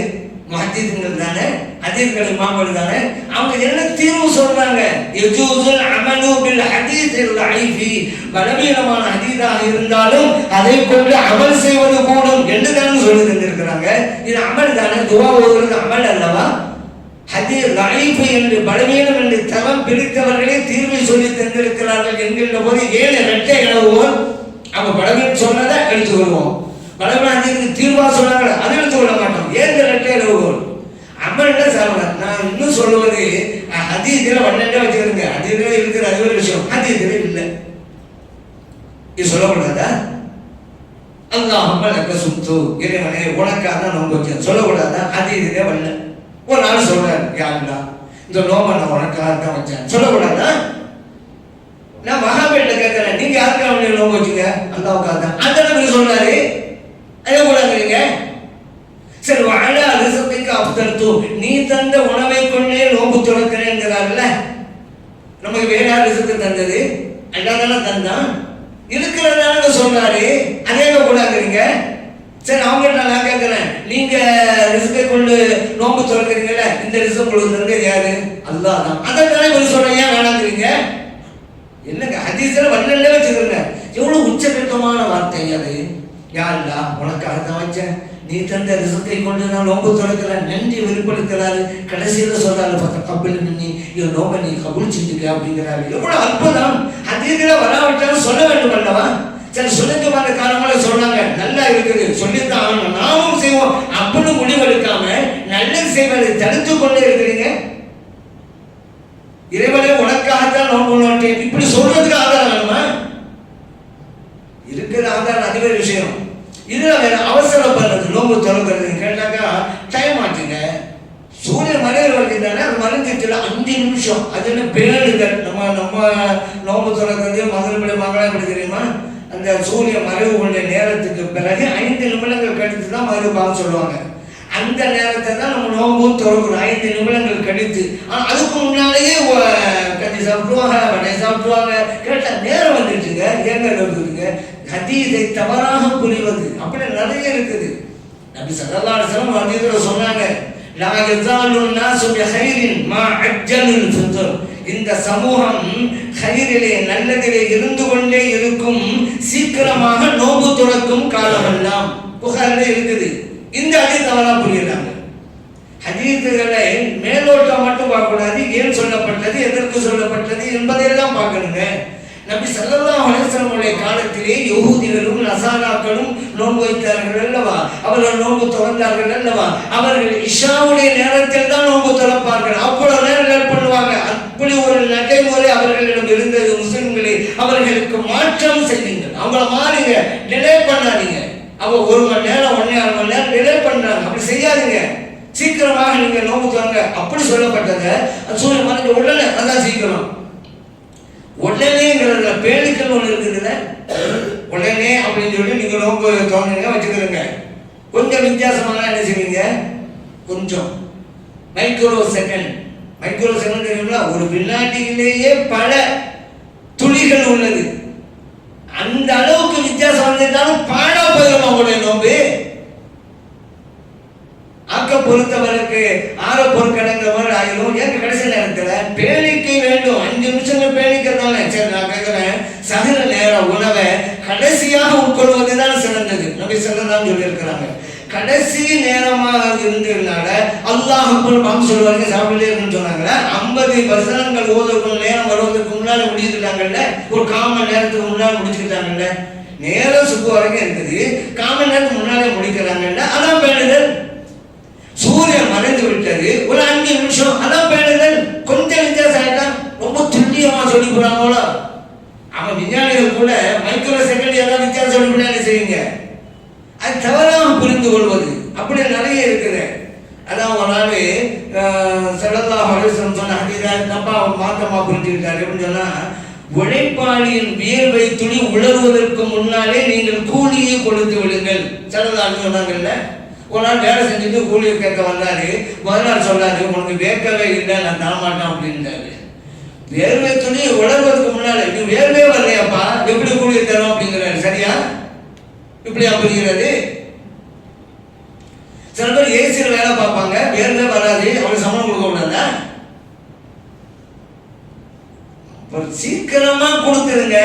Speaker 1: முஹத்தீஸ்கள் தானே, ஹதீஸ்கள் இமாம்கள் தானே. அவங்க என்ன தீர்வு சொல்றாங்க? யஜூஸுல் அமலு பில் ஹதீஸில் லைஃபி, பலவீனமான ஹதீஸாக இருந்தாலும் அதை கொண்டு அமல் செய்வது கூடும் என்று தான் சொல்லி தந்திருக்கிறாங்க. இது அமல் தானே, துஆ ஓதுறது அமல் அல்லவா? ஹதீஸ் லைஃப் என்று பலவீனம் என்று தரம் பிரித்தவர்களே தீர்வை சொல்லி தந்திருக்கிறார்கள் என்கின்ற போது ஏன் இரட்டை இழவுவோம்? அவங்க பலவீனம் சொன்னதை எடுத்துக்கொள்வோம், பலவீனத்துக்கு தீர்வா சொன்னாங்க அதை எடுத்துக்கொள்ள மாட்டோம். ஏன் இரட்டை இழவுவோம்? அமல்ல சாப்பிடலாம். நான் இன்னும் சொல்லுவது ஹதீஸ்ல வண்ணண்டே வச்சுக்கிறேங்க. ஹதீஸ்ல இருக்கிற அது ஒரு விஷயம், ஹதீஸ்ல இல்லை. இது சொல்லக்கூடாதா? அல்லாஹும்ம லக்க ஸம்து, இறைவனே உனக்காக நான் நோன்பு வச்சேன் சொல்லக்கூடாதா? ஹதீஸ்ல வரல. ஒரு நாள் சொல்றாரு, யா அல்லாஹ் இந்த நோம்பை நான் உனக்காக தான் வச்சேன் சொல்லக்கூடாதா? நான் வஹாபிட்ட கேட்கிறேன், நீங்க யாருக்காக வேண்டிய நோம்பு வச்சுங்க? அல்லாஹ்வுக்காக தான். அந்த நபி சொல்றாரு, அதை கூடாங்கிறீங்க. சரி, வஅலா ரிஸ்கிக அஃப்தர்து, நீ தந்த உணவை கொண்டே நோம்பு துறக்கிறேங்கிறாருல்ல. நமக்கு வேற ரிசுக்கு தந்தது அல்லாஹ் தந்தான், இருக்கிறதான சொல்றாரு. அதே கூடாதுங்க. சரி, அவங்க நான் கேட்கிறேன், நீங்க ரிசுக்கை கொண்டு நோம்பு துறக்கிறீங்கல்ல, இந்த ரிசுக்கு கொடுக்குறது யாரு? அல்லாஹ் தான். அதனால ஒரு சொல்றேன், ஏன் வேணாங்கிறீங்க? என்னங்க ஹதீஸ்ல வல்லல்ல வச்சுக்கிறேங்க. எவ்வளவு உச்சகட்டமான வார்த்தை அது. யா அல்லாஹ், உனக்கு அர்த்தம் வச்சேன், நீ தந்த ரிசுக்கை கொண்டு நான் நோம்பு துறக்கிறேன், நன்றி வெளிப்படுத்துறாரு. கடைசியில சொல்றாரு, பார்த்தா கப்பல் நின்று என் நோம்பை நீ கபுல் செஞ்சுக்க அப்படிங்கிறாரு. எவ்வளவு அற்புதம். ஹதீஸ்ல வராவிட்டாலும் சொல்ல வேண்டும் அல்லவா? சரி, சுணக்கமான காலமாக சொல்றாங்க, நல்லா இருக்குது, சொல்லித்தான் ஆகணும், நாமும் செய்வோம் அப்படின்னு முடிவெடுக்காம நல்லது செய்வதை தடுத்து கொண்டே இருக்கிறீங்க. இறைவனே உனக்காகத்தான் நோன்பு நோட்டேன் இப்படி சொல்றதுக்கு ஆதாரம் வேணுமா? இருக்கிற ஆதாரம் அதுவே விஷயம். இதுல வேற அவசரப்படுறது நோன்பு திறக்கிறது கேட்டாக்கா டைம் ஆச்சுங்க. சூரியன் மறைவு வருகின்றன, அது மறைஞ்சிட்டுல 5 நிமிஷம். அது என்ன பேருகள். நம்ம நோன்பு திறக்கிறது மகள எப்படி தெரியுமா? அந்த சூரிய மறைவு உள்ள நேரத்துக்கு பிறகு 5 நிமிடங்கள் கழித்து தான் மறுபாக சொல்லுவாங்க. அந்த நேரத்தை தான் நம்ம நோம்பும் திறக்கிறோம், 5 நிமிடங்கள் கழித்து. அதுக்கு முன்னாலேயே கஞ்சி சாப்பிடுவாங்க, வடை சாப்பிடுவாங்க. கேட்டா நேரம் வந்துடுச்சுங்க, ஏங்க இருக்குதுங்க. ஹதீஸை தவறாக புரிவது அப்படி நிறைய இருக்குது. நபி ஸல்லல்லாஹு அலைஹி வஸல்லம் ஹதீஸ்ல சொன்னாங்க, லா யஸாலுன் நாஸு பிஹைரின் மா அஜ்ஜலுல் ஃபித்ர். இந்த சமூகம் ஹைரிலே நல்லதிலே இருந்து கொண்டே இருக்கும், சீக்கிரமாக நோம்பு துறக்கும் காலமெல்லாம். புகாரிலே இருக்குது. இந்த ஹதீஸ் தவறா புரியுறாங்க. ஹதீஸ்களை மேலோட்டம் மட்டும் பார்க்கக்கூடாது, ஏன் சொல்லப்பட்டது, எதற்கு சொல்லப்பட்டது என்பதையெல்லாம் பார்க்கணுங்க. நபி ஸல்லல்லாஹு அலைஹி வஸல்லம் காலத்திலே யஹூதிகளும் நசாராக்களும் நோன்பு வைத்தார்கள் அல்லவா? அவர்கள் நோன்பு துறந்தார்கள் அல்லவா? அவர்கள் இஷாவுடைய நேரத்தில் தான் நோன்பு துறப்பார்கள். அவ்வளவு நேரம் பண்ணுவாங்க. அப்படி ஒரு நடைமுறை அவர்களிடம் இருந்தது. முஸ்லிம்களை அவர்களுக்கு மாற்றம் செய்யுங்கள், அவங்கள மாறுங்க, டிலே பண்ணாதீங்க. அவ 1 மணி நேரம் 1.5 மணி நேரம் டிலே பண்றாங்க, அப்படி செய்யாதீங்க. சீக்கிரமாக நீங்க நோம்பு துறங்க அப்படி சொல்லப்பட்டது. சூரியன் மறைஞ்ச உடனே அதான் சீக்கிரம். உடனேங்கிறதுல பேடிக்கல் ஒண்ணு இருக்குதுல்ல, உடனே அப்படின்னு சொல்லி நீங்க நோம்பு துறங்க வச்சுக்கிறீங்க. கொஞ்சம் வித்தியாசமான என்ன செய்வீங்க, கொஞ்சம் மைக்ரோ செகண்ட் தெரியுங்களா? ஒரு வினாடியிலேயே பல துளிகள் உள்ளது. அந்த அளவுக்கு வித்தியாசம் வந்துட்டாலும் பாடா போயிடும் அவங்களுடைய நோம்பு. ஆக்க பொறுத்தவருக்கு ஆற பொறுக்கடங்கிற மாதிரி ஆயிரும். ஏன் கடைசி நேரத்துல பேணிக்கை வேண்டும். 5 நிமிஷங்கள் பேணிக்கிறதால. சரி, நான் கேட்கிறேன், சகல நேர உணவை கடைசியாக உட்கொள்வதுதான் சிறந்தது. நபி ஸல்லல்லாஹு சொல்லி இருக்கிறாங்க. கடைசி நேரமாக இருந்ததுனால அல்லாஹ் அக்பர் சொல்லுவாங்க, சாப்பிட்டே இருக்குன்னு சொன்னாங்க. 50 வசனங்கள் ஓதுறதுக்கு நேரம் வருவதற்கு முன்னால முடிச்சுக்கிட்டாங்கல்ல, ஒரு 1/4 மணி நேரத்துக்கு முன்னால முடிச்சுக்கிட்டாங்கல்ல. நேரம் சுப்பு வரைக்கும் இருக்குது, 1/4 மணி நேரத்துக்கு முன்னாலே முடிக்கிறாங்கல்ல, அதான் பேணுதல். சூரியன் மறைந்து விட்டது, ஒரு 5 நிமிஷம், அதான் பேணுதல். கொஞ்சம் வித்தியாசம் ஆயிட்டா ரொம்ப துல்லியமா சொல்லி போறாங்களோ. அவன் விஞ்ஞானிகள் கூட மைக்ரோ செகண்ட் எல்லாம் வித்தியாசம் சொல்லி போனா செய்யுங்க. அது தவறாக புரிந்து கொள்வது அப்படி நிறைய இருக்குது. அதான் ஒரு நாள் ஸல்லல்லாஹு அலைஹி வஸல்லம் சொன்ன ஹதீஸை தப்பா மாத்தமா புரிஞ்சுக்கிட்டாரு. எப்படின்னு சொன்னா, உழைப்பாளியின் வியர்வை துளி உலர்வதற்கு முன்னாலே நீங்கள் கூலியை கொடுத்து விடுங்கள். ஸல்லல்லாஹு சொன்னாங்கல்ல. ஒரு நாள் வேலை செஞ்சுட்டு கூலியை கேட்க வந்தாரு. முதல் நாள் சொன்னாரு, உனக்கு வேர்க்கவே இல்லை, நான் தரமாட்டேன் அப்படின்றாரு. வேர்வை துளி உலர்வதற்கு முன்னாலே நீ வேர்வே வரலையாப்பா, எப்படி கூலியை தரும் அப்படிங்கிறாரு. சரியா? இப்படியா புரிகிறது? சில பேர் ஏசியில் வேலை பார்ப்பாங்க, வேர்வே வராது, அவனுக்கு சம்பளம் கொடுக்க கூடாதா? சீக்கிரமா கொடுத்துருங்க,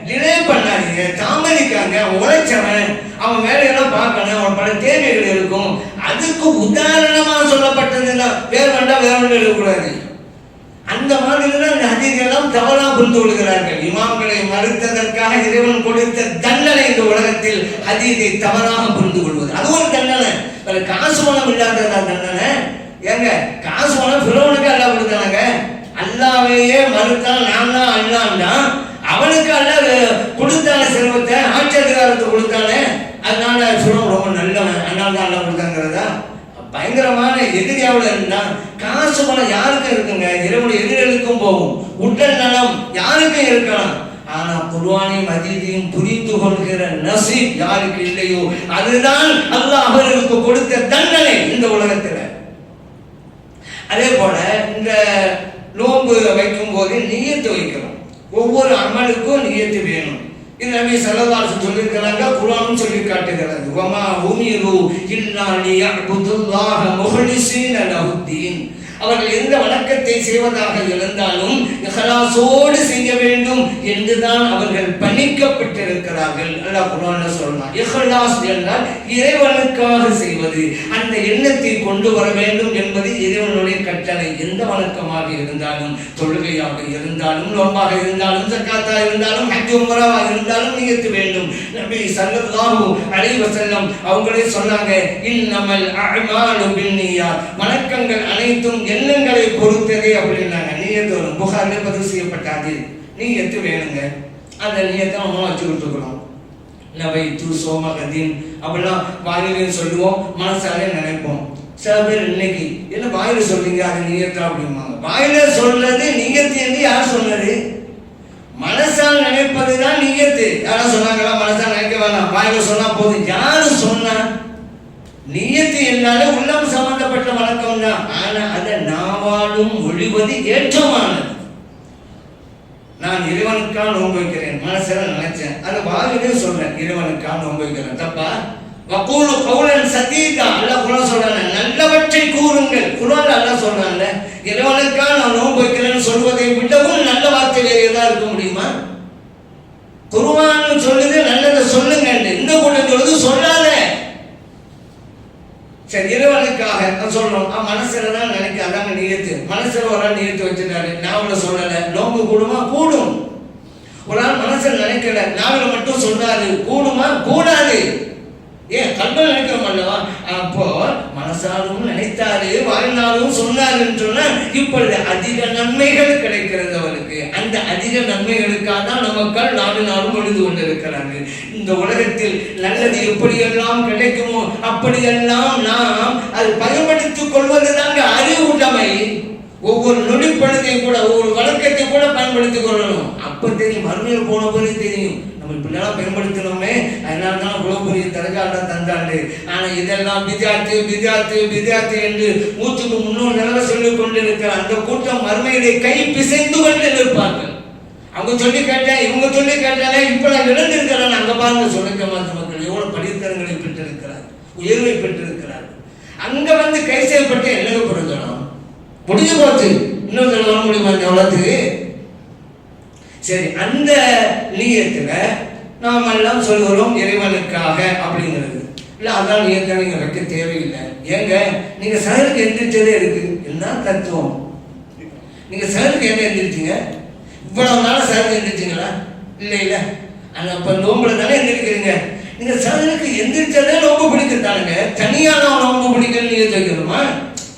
Speaker 1: டிலே பண்ணாதீங்க, தாமதிக்காங்க. உழைச்சவன் அவன் வேலையெல்லாம் பார்க்கணும், அவன் பல தேவைகள் இருக்கும். அதுக்கு உதாரணமா சொல்லப்பட்டதுதான். வேறு வேண்டாம், வேற ஒன்றும் எழுதக்கூடாது. அந்த மாதிரி தான் இந்த ஹதீஸெல்லாம் தவறா புரிந்து கொள்கிறார்கள். இமாம்களை மறுத்ததற்காக இறைவன் கொடுத்த தண்டனை இந்த உலகத்தில் ஹதீஸை தவறாக புரிந்து கொள்வது. அது ஒரு தண்டனை. காசு பணம் இல்லாததா தண்டனை? ஏங்க, காசு பணம் ஃபிரௌனுக்கு அல்லாஹ் கொடுத்தாங்க. அல்லாஹ்வையே மறுத்தான், நான் தான் அல்லாஹ்னா, அவனுக்கு அல்லாஹ் கொடுத்தான செல்வத்தை, ஆட்சி அதிகாரத்தை கொடுத்தானே, அதனால ஃபிரௌன் ரொம்ப நல்லவன், அதனால தான் அல்லாஹ் கொடுத்தாங்கிறதா? பயங்கரமான எதிரியாவில் இருந்தா. காசு பணம் யாருக்கும் இருக்குங்க, இறைவனுடைய எதிரிகளுக்கும் போகும். உடல் நலம் யாருக்கும் இருக்கலாம். ஆனா குர்ஆனையும் ஹதீஸையும் புரிந்து கொள்கிற நசீப் யாருக்கு இல்லையோ, அதுதான் அல்லாஹ் அவர்களுக்கு கொடுத்த தண்டனை இந்த உலகத்துல. அதே போல இந்த நோன்பு வைக்கும் போது நியத்து வைக்கிறோம். ஒவ்வொரு அமலுக்கும் நியத்து வேணும். இது நபி ஸல்லல்லாஹு அலைஹி சொல்லியிருக்கிறாங்க, குர்ஆனும் சொல்லி காட்டுகிறது. வமா உமிரு இல்லா லியஅபுதுல்லாஹ முஹ்லிஸீன லஹுத்தீன். அவர்கள் எந்த வணக்கத்தை செய்வதாக இருந்தாலும் இஹ்லாஸோடு செய்ய வேண்டும் என்றுதான் அவர்கள் பணிக்கப்பட்டிருக்கிறார்கள். அல்லாஹ் குர்ஆன்ல சொல்றான், இஹ்லாஸ் என்றால் இறைவனுக்காக செய்வது, அந்த எண்ணத்தை கொண்டு வர வேண்டும் என்பது இறைவனுடைய கட்டளை. எந்த வணக்கமாக இருந்தாலும், தொழுகையாக இருந்தாலும், நோன்பாக இருந்தாலும், ஜக்காத்தாக இருந்தாலும், ஹஜ் உம்ராவாக இருந்தாலும் நியத்து வேண்டும். நபி ஸல்லல்லாஹு அலைஹி வஸல்லம் அவங்களே சொன்னாங்க, இன்னமல் அஅமாலு பின்னியாத், வணக்கங்கள் அனைத்தும் எண்ணங்களை பொறுத்ததே அப்படின்னாங்க. நியத்து வரும். புகாரிலே பதிவு செய்யப்பட்டாது. நியத்து வேணுங்க. அந்த நியத்தை நம்ம வச்சுக்கிட்டு இருக்கிறோம். நவைத்து சோமகதீன் அப்படிலாம் வாயிலே சொல்லுவோம், மனசாலே நினைப்போம். சில பேர் இன்னைக்கு என்ன வாயில சொல்றீங்க, அது நியத்தா அப்படிம்பாங்க. வாயில சொல்றது நியத்து என்று யார் சொன்னது? மனசால் நினைப்பதுதான் நியத்து. யாரும் சொன்னாங்களா மனசால் நினைக்க வேணாம், வாயில சொன்னா போதும்? யாரு சொன்னா? நியத்து என்னால உள்ளம் சம்பந்தப்பட்ட வணக்கம் தான். ஆனா அதை நாவாலும் ஒழிவது ஏற்றமானது. நான் இறைவனுக்காக நோன்பு வைக்கிறேன், மனசுல நினைச்சேன், அதை வாயிலே சொல்றேன், இறைவனுக்காக நோன்பு வைக்கிறேன். தப்பா? வகூலு கௌலன் சதீதா, அல்லாஹ் குர்ஆன் சொல்றானே, நல்லவற்றை கூறுங்கள். குர்ஆன்ல அல்லாஹ் சொல்றானே, இறைவனுக்காக நான் நோன்பு வைக்கிறேன்னு சொல்வதை விடவும் நல்ல வார்த்தை வேற ஏதாவது இருக்க முடியுமா? குர்ஆன் சொல்லுது நல்லதை சொல்லுங்க, இந்த கூட சொல்லுது சொல்லாத. சரி, இறைவனுக்காக சொல்றோம், மனசுல தான் நினைக்க, அதாங்க நியத்து. மனசுல ஒரு ஆள் நியத்து வச்சிருக்காரு, நாவல சொல்லல, நோன்பு கூடுமா? கூடும். ஒரு ஆள் மனசுல நினைக்கல, நாவல மட்டும் சொன்னாரு, கூடுமா? கூடாது. ஏன்? கல்வ நினைக்கிறோம் அல்லவா? அப்போ மனசாலும் நினைத்தாரு, வாழ்நாளும் சொன்னாருன்னு சொன்னா இப்பொழுது அதிக நன்மைகள் கிடைக்கிறது அவருக்கு. அந்த அதிக நன்மைகளுக்காக தான் நமக்கள் நாடு நாளும் எழுது கொண்டிருக்கிறாங்க. இந்த உலகத்தில் நல்லது எப்படியெல்லாம் கிடைக்குமோ அப்படியெல்லாம் நாம் அது பயன்படுத்திக் கொள்வதுதாங்க அறிவுடைமை. ஒவ்வொரு நொடிப்பொழுதை கூட, ஒவ்வொரு வழக்கத்தை கூட பயன்படுத்திக் கொள்ளணும். அப்ப தெரியும், மறுமையில் போன போது தெரியும் நம்ம இப்படிலாம் பயன்படுத்தினோமே, அதனால தான் இவ்வளவு பெரிய தரகாட்டம் தந்தாண்டு. ஆனா இதெல்லாம் பிதாத்து பிதாத்து பிதாத்து என்று 100க்கு 300 தடவை சொல்லிக் கொண்டிருக்கிற அந்த கூட்டம் மறுமையிலே கை பிசைந்து கொண்டு இருப்பார்கள். அவங்க சொல்லி கேட்டேன், இவங்க சொல்லி கேட்டாலே இப்ப நான் இழந்திருக்கிறேன். அங்க பாருங்க, சொல்லிக்க மாற்ற மக்கள் எவ்வளவு படித்தரங்களை பெற்றிருக்கிறார், உயர்வை பெற்றிருக்கிறார். அங்க வந்து கை செய்யப்பட்டு என்னங்க பொருந்தணும்? முடிஞ்சு போச்சு. இன்னொரு வர முடியுமா இந்த உலகத்துக்கு? சரி, அந்த நியத்துல நாம் எல்லாம் சொல்கிறோம் இறைவனுக்காக அப்படிங்கிறது இல்ல. அதான் நியத்தை நீங்க வைக்க தேவையில்லை. ஏங்க, நீங்க சகருக்கு எந்திரிச்சதே இருக்கு. என்ன தத்துவம்? நீங்க சகருக்கு என்ன எந்திரிச்சிங்க? இவ்வளவு நாள் சகருக்கு எந்திரிச்சிங்களா? இல்ல இல்ல. ஆனா இப்ப நோம்புல தானே எந்திரிக்கிறீங்க. நீங்க சகருக்கு எந்திரிச்சதே நோம்பு பிடிக்கிறதானுங்க. தனியான நோம்பு பிடிக்கணும்னு நியத்து வைக்கணுமா?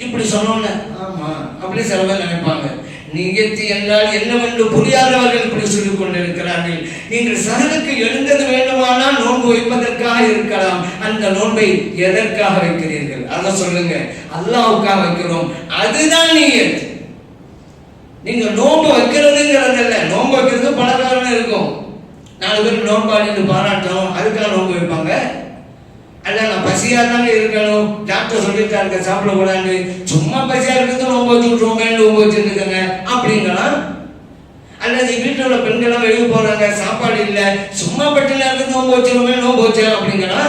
Speaker 1: இப்படி சொன்னோம்ல, ஆமா அப்படி சில பேர் நினைப்பாங்க. நியத்து என்றால் என்னவென்று புரியாதவர்கள் இப்படி சொல்லிக் கொண்டிருக்கிறார்கள். நீங்கள் சகருக்கு எழுந்தது வேண்டுமானால் நோன்பு வைப்பதற்காக இருக்கலாம். அந்த நோன்பை எதற்காக வைக்கிறீர்கள்? அதை சொல்லுங்க. அல்லாஹ்வுக்காக வைக்கிறோம், அதுதான் நியத். நீங்க நோன்பு வைக்கிறதுங்கிறது இல்ல. நோன்பு வைக்கிறது பல காரணம் இருக்கும். 4 பேர் நோன்பாளின்னு பாராட்டணும், அதுக்காக நோன்பு வைப்பாங்க. அல்ல, நான் பசியா தாங்க இருக்கணும், டாக்டர் சொல்லிட்டா இருக்க சாப்பிடக்கூடாது, சும்மா பசியா இருக்கிறது நோன்பு வச்சுக்கிட்டோமே, நோன்பு வச்சுருக்குங்க அப்படிங்களா? அல்லது வீட்டில் உள்ள பெண்கள்லாம் வெளியே போறாங்க, சாப்பாடு இல்லை, சும்மா பட்டில இருக்கிறது நோன்பு வச்சிருமே, நோன்பு வச்சேன் அப்படிங்களா?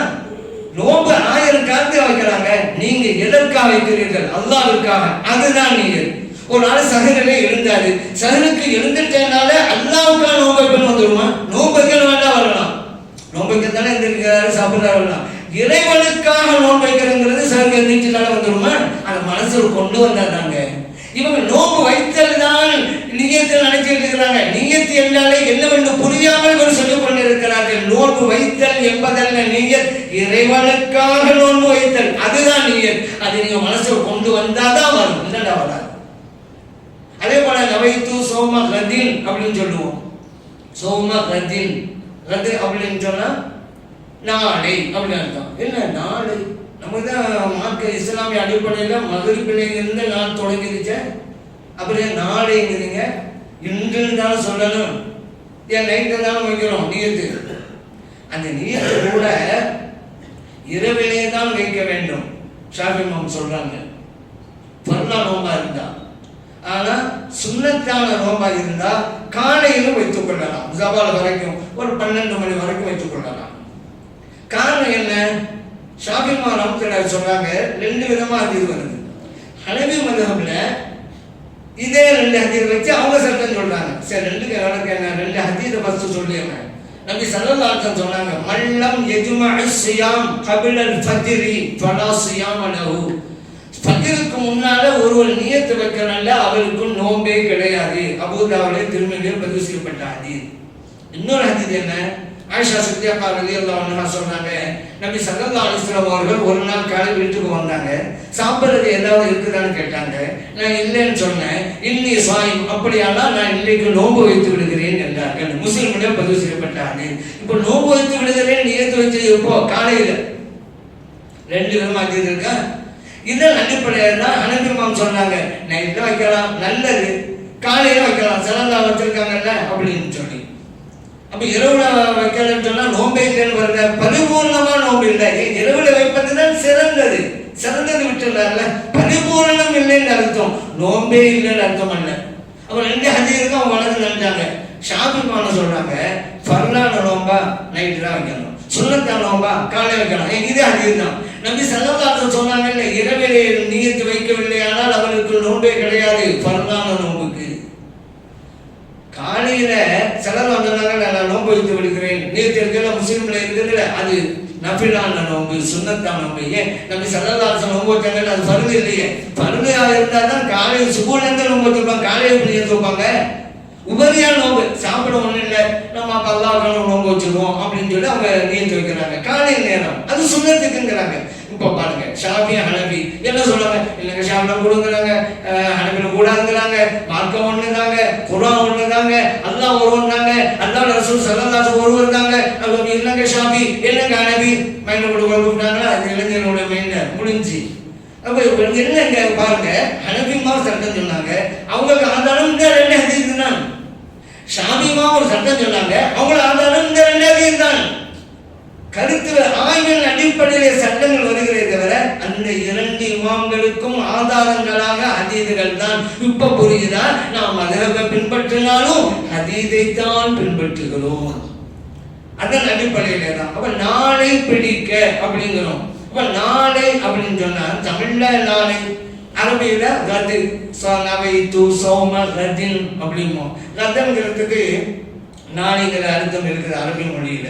Speaker 1: நோன்பு 1000 காரணத்தை வைக்கிறாங்க. நீங்க எதற்காக வைக்கிறீர்கள்? அல்லாஹ்வுக்காக. அதுதான் நீங்க. ஒரு நாள் சஹரிலே எழுந்தாரு, சஹருக்கு எழுந்துட்டனால அல்லாஹ்வுக்காக நோன்பு வைக்கணும் வந்துருமா? நோன்பு வைக்கணும் வேண்டாம் வரலாம், நோன்பு வைக்க தானே எழுந்திருக்கிறாரு, சாப்பிட்றாரு வரலாம். இறைவனுக்காக நோன்பு வைக்கிறதுங்கிறது சஹருக்கு எழுந்திரிச்சனால வந்துருமா? அந்த மனசுல கொண்டு வந்தாதாங்க. இவங்க நோன்பு வைத்தல் தான் நியத்தை நினைச்சிட்டு இருக்கிறாங்க. நியத்து என்றாலே என்னவென்று புரியாமல் இவர் சொல்லிக் கொண்டிருக்கிறார்கள். நோன்பு வைத்தல் என்பதல்ல நியத், இறைவனுக்காக நோன்பு வைத்தல், அதுதான் நியத். அது நீங்க மனசுல கொண்டு வந்தாதான் வரும், இல்லடா வராது. அதே போல நவைத்து சோம கதின் அப்படின்னு சொல்லுவோம். சோம கதின், கது அப்படின்னு சொன்னா நாளை அப்படின்னு அர்த்தம். என்ன நாளை? நம்ம தான் மார்க்க இஸ்லாமிய அடிப்படையில் மகரிபிலிருந்து நாள் தொடங்கிருச்ச, அப்படியே நாளைங்கிறீங்க. இன்று இருந்தாலும் சொல்லணும், ஏன் நைட்டு இருந்தாலும் வைக்கிறோம் நியத்து. அந்த நியத்து கூட இரவிலே தான் வைக்க வேண்டும். ஷாஃபி இமாம் சொல்றாங்க, பல்லா நோம்பா இருந்தா. ஆனா சுன்னத்தான நோம்பா இருந்தா காலையிலும் வைத்துக் கொள்ளலாம், ஜவால் வரைக்கும், ஒரு 12 மணி வரைக்கும் வைத்துக் கொள்ளலாம். காரணம் என்ன? ஷாஃபி ரஹ்மத்துல்லாஹி சொல்றாங்க, 2 விதமா ஹதீஸ் வருது. ஹனபி மذஹப்ல இதே 2 ஹதீஸ் வச்சு அவங்க சட்டம் சொல்றாங்க. சரி, 2 ஹதீஸை ஃபர்ஸ்ட் சொல்லிடுறேன். நபி ஸல்லல்லாஹு அலைஹி வஸல்லம் சொன்னாங்க, மல்லம் யஜ்மஉ ஸியாம் கபில அல்-ஃபஜ்ரி ஃபலா ஸியாம லஹு. ஃபஜ்ருக்கு முன்னால ஒருவர் நியத் வைக்கறனால அவருக்கு நோம்பே கிடையாது. அபூ தாவூத் திருமதியில் பதிவு செய்யப்பட்ட ஹதீஸ். இன்னொரு ஹதீஸ் என்ன? ஆயிஷா சித்திகா ரலியல்லாஹு அன்ஹா சொன்னாங்க, நபி ஸல்லல்லாஹு அலைஹி வஸல்லம் அவர்கள் ஒரு நாள் காலை வீட்டுக்கு வந்தாங்க. சாப்பிடுறது ஏதாவது இருக்குதான்னு கேட்டாங்க. நான் இல்லைன்னு சொன்னேன். இன்னி சாயிம், அப்படியானா நான் இன்னைக்கு நோன்பு வைத்து விடுகிறேன் என்றார்கள். முஸ்லிம்களே பதிவு செய்யப்பட்டாங்க. இப்போ நோன்பு வைத்து விடுகிறேன் நியத்து வச்சு எப்போ? காலையில. 2 விதமா இருக்கா. இதன் அடிப்படையில் தான் ஹனபி இமாம் சொன்னாங்க, நைட்ல வைக்கலாம் நல்லது, காலையில வைக்கலாம், ஸல்லல்லாஹு வச்சிருக்காங்கல்ல அப்படின்னு சொல்லி. அப்ப இரவுல வைக்கலன்னு சொன்னா நோம்பே இல்லைன்னு வருது, பரிபூர்ணமா நோம்பு இல்லை. இரவுல வைப்பதுதான் சிறந்தது. சிறந்தது விட்டுறாருல, பரிபூர்ணம் இல்லைன்னு அர்த்தம், நோம்பே இல்லைன்னு அர்த்தம் அல்ல. அப்ப 2 ஹதீஸுக்கும் அவங்க வளர்ந்து நினைச்சாங்க. ஷாஃபி இமாம் சொல்றாங்க, ஃபர்லான நோம்பா நைட்டு தான் வைக்கணும், சுன்னத்தான நோம்பா காலை வைக்கலாம். இதே ஹதீஸ் தான். நபி ஸல்லல்லாஹு அலைஹி வஸல்லம் சொன்னாங்கல்ல, இரவிலே நியத்து வைக்கவில்லை ஆனால் அவருக்கு நோம்பே கிடையாது ஃபர்லான நோம்புக்கு. காலையில சிலர் வந்தாங்க, நான் நோன்பு வைத்து விடுகிறேன், நியத்து இருக்கிற முஸ்லிம்ல இருக்குதுல்ல, அது நஃபிலான நோம்பு, சுன்னத்தான நோம்பு. ஏன் நபி ஸல்லல்லாஹு அலைஹி வஸல்லம் நோன்பு வச்சாங்க, அது ஃபர்து இல்லையே. ஃபர்தா இருந்தா தான் காலையில் சுபூல இருந்து நோன்பு வச்சிருப்பாங்க, காலையில் நியத்து வைப்பாங்க. உபரியான நோம்பு சாப்பிட ஒண்ணு இல்லை, நம்ம அல்லாஹ்வுக்காக நோன்பு வச்சிருவோம் அப்படின்னு சொல்லி அவங்க நியத்து வைக்கிறாங்க காலையில் நேரம், அது சுன்னத்துக்குங்கிறாங்க. இப்ப பாருங்க, ஷாஃபி ஹனபி என்ன சொல்றாங்க? இல்லைங்க ஷாஃபில கூடுங்கிறாங்க, ஹனபில கூடாதுங்கிறாங்க, மார்க்கம் ஒண்ணுதாங்க, குர்ஆன் ஒண்ணுதாங்க, அல்லாஹ் ஒருவன் தாங்க, அல்லாஹ் ரசூல் ஸல்லல்லாஹு அலைஹி வஸல்லம் ஒருவர் தாங்க. அப்ப இல்லைங்க ஷாஃபி இல்லைங்க ஹனபி மைண்ட கொடுத்தாங்களா? அது இளைஞரோட மைண்ட முடிஞ்சு. அப்ப என்னங்க பாருங்க, ஹனபிமா சட்டம் சொன்னாங்க, அவங்களுக்கு ஆதாரம் இந்த 2 ஹதீஸ் தான். ஷாஃபிமா ஒரு சட்டம் சொன்னாங்க, அவங்களுக்கு ஆதாரம் இந்த 2 ஹதீஸ் தான். கருத்து ஆய்வின் அடிப்படையிலே சட்டங்கள் வருகிறதே தவிர அந்த 2 இமாம்களுக்கும் ஆதாரங்களாக ஹதீதுகள் தான். இப்ப புரியுதா? நாம் மذஹபை பின்பற்றினாலும் ஹதீதை தான் பின்பற்றுகிறோம். அதன் அடிப்படையிலே தான். அப்ப நாளை பிடிக்க அப்படிங்கிறோம். அப்ப நாளை அப்படின்னு சொன்னா தமிழ்ல நாளை, அரபியில கது, நவைத்து சௌம கதின் அப்படிமோ. கதன்கிறதுக்கு நாளைங்கிற அர்த்தம் இருக்குது அரபி மொழியில.